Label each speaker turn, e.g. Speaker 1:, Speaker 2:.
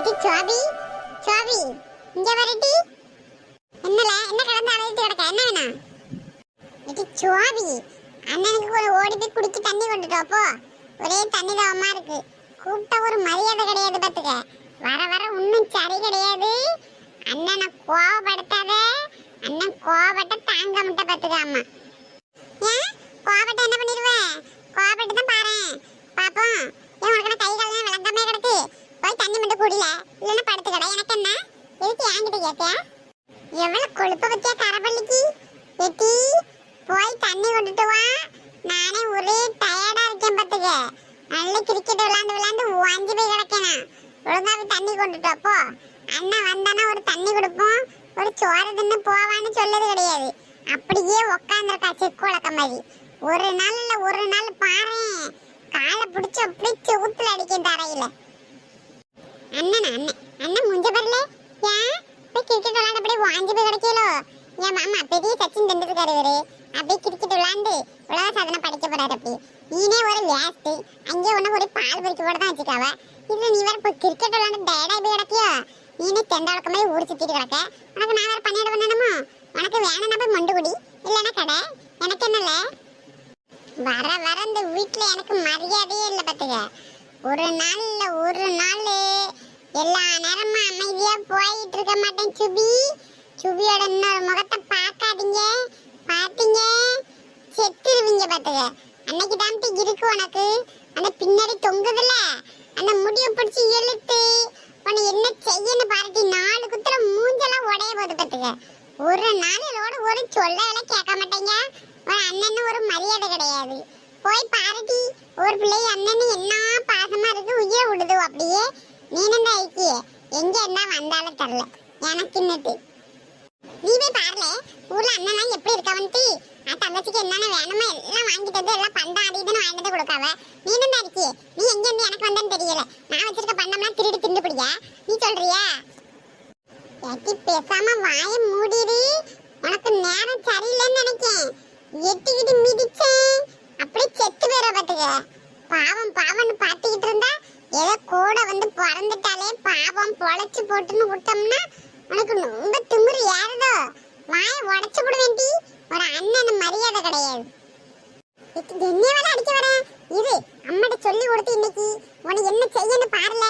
Speaker 1: இது சோபி சோபி இங்க வரடி. என்ன கடந்து அழைத்து கிடக்க, என்ன வேணும்? இது சோபி, அண்ணனுக்கு ஒரு ஓடி போய் குடிச்சு தண்ணி கொண்டுட்டு போ. ஒரே தண்ணி தாவமா இருக்கு. கூப்பிட்ட ஒரு மரியாதை கிடையாது பாத்துக்க. வர வர ஒன்னும் சரி கிடையாது. அண்ணனை கோவப்படுத்தாத. அண்ணன் கோவப்பட்ட தாங்க முட்டை பாத்துக்க. அம்மா ஏன் கோவப்பட்ட என்ன பண்ணிடுவேன்? கோவப்பட்டு தான் பாரு பாப்போம். ஏன் உனக்கு கை காலம் விளங்காமே கிடக்கு. போய் தண்ணி மட்டும் குடில, இல்லைன்னா படுத்து கடை. எனக்கு என்ன எதுக்கு என்கிட்ட கேட்க? எவ்வளவு கொழுப்ப பத்தியா கரப்பள்ளிக்கு. வெட்டி போய் தண்ணி கொண்டுட்டு வா. நானே ஒரே டயர்டா இருக்கேன் பாத்துக்க. நல்ல கிரிக்கெட் விளையாண்டு வாங்கி போய் கிடக்கேனா. ஒழுங்காவே தண்ணி கொண்டுட்டு அப்போ அண்ணன் வந்தானா ஒரு தண்ணி கொடுப்போம். ஒரு சோறு தின்னு போவான்னு சொல்லது கிடையாது. அப்படியே உக்காந்துருக்கா செக்குளக்க மாதிரி. ஒரு நாள் இல்ல ஒரு நாள் பாரு, காலை பிடிச்சி அப்படியே செவுத்துல அடிக்கும் தரையில. அண்ணன் முஞ்ச பரல. ஏன் போய் கிரிக்கெட் விளையாண்டு அப்படியே வாங்கி போய் கிடைக்கலோ? என் மாமா பெரிய சச்சின் தெண்டுல்கர் இவரு. அப்படியே கிரிக்கெட் விளையாண்டு உலக சாதனை படிக்க போறாரு. அப்படி நீனே ஒரு வேஸ்ட். அங்கே ஒண்ணு ஒரு பால் பொறிக்க போட தான் வச்சுக்காவ. இதுல நீ வேற போய் கிரிக்கெட் விளையாண்டு டயர்டா போய் கிடக்கியோ? நீனே தெண்டாளக்க மாதிரி ஊர் சுத்திட்டு கிடக்க. உனக்கு நான் வேற பண்ணிட பண்ணணுமோ? உனக்கு வேணும்னா போய் மொண்டு குடி, இல்லைன்னா கடை. எனக்கு என்னல வர வர இந்த வீட்டுல எனக்கு மரியாதையே இல்லை பாத்துக்க. ஒரு நாள் எல்லா நேரமும் அமைதியா போயிட்டு இருக்க மாட்டேன். சுபியோட இன்னொரு முகத்தை பார்க்காதீங்க. பாத்தீங்க செத்துருவீங்க பாத்துக்க. அன்னைக்கு தாம்பி இருக்கு உனக்கு. அந்த பின்னாடி தொங்குதுல அந்த முடிவை பிடிச்சி இழுத்து உன்னை என்ன செய்யன்னு பாருட்டி. 4 குத்துல மூஞ்செல்லாம் உடைய போது பாத்துக்க. ஒரு நாளோட ஒரு சொல்ல கேட்க மாட்டேங்க. ஒரு அண்ணன் ஒரு மரியாதை கிடையாது. போய் பாருட்டி, ஒரு பிள்ளை அண்ணன் என்ன பாசமா இருக்கு, உயிரை விடுது. அப்படியே நீனும் தான் ஐக்கிய எங்க என்ன வந்தாலும் தரல எனக்கு இன்னட்டு. நீ போய் பாருல ஊர்ல அண்ணன் எப்படி இருக்கவன்ட்டு. தங்கச்சிக்கு என்னென்ன வேணுமோ எல்லாம் வாங்கிட்டு வந்து எல்லாம் பண்டம் அதுன்னு வாங்கிட்டு கொடுக்காவ. நீனும் தான் இருக்கியே. நீ எங்க இருந்து எனக்கு வந்தேன்னு தெரியல. நான் வச்சிருக்க பண்டம்லாம் திருடி திண்டு பிடியா நீ சொல்றியா? எட்டி பேசாம வாய மூடிடு. உனக்கு நேரம் சரியில்லைன்னு நினைக்கேன். எட்டிக்கிட்டு மிதிச்சேன் அப்படியே செத்து பேர பாத்துக்க. பாவம் பாவம்னு பாத்துக்கிட்டு இருந்தா ஏதோ கூட வந்து பிறந்துட்டாலே பாவம் பொழைச்சு போட்டுன்னு விட்டோம்னா உனக்கு ரொம்ப திமிரு ஏறுதோ. வாய உடச்சு விட வேண்டி. ஒரு அண்ணன் மரியாதை கிடையாது. என்ன வேலை அடிக்க வரேன்? இது அம்மாட்ட சொல்லி கொடுத்து இன்னைக்கு உனக்கு என்ன செய்யன்னு பாருல.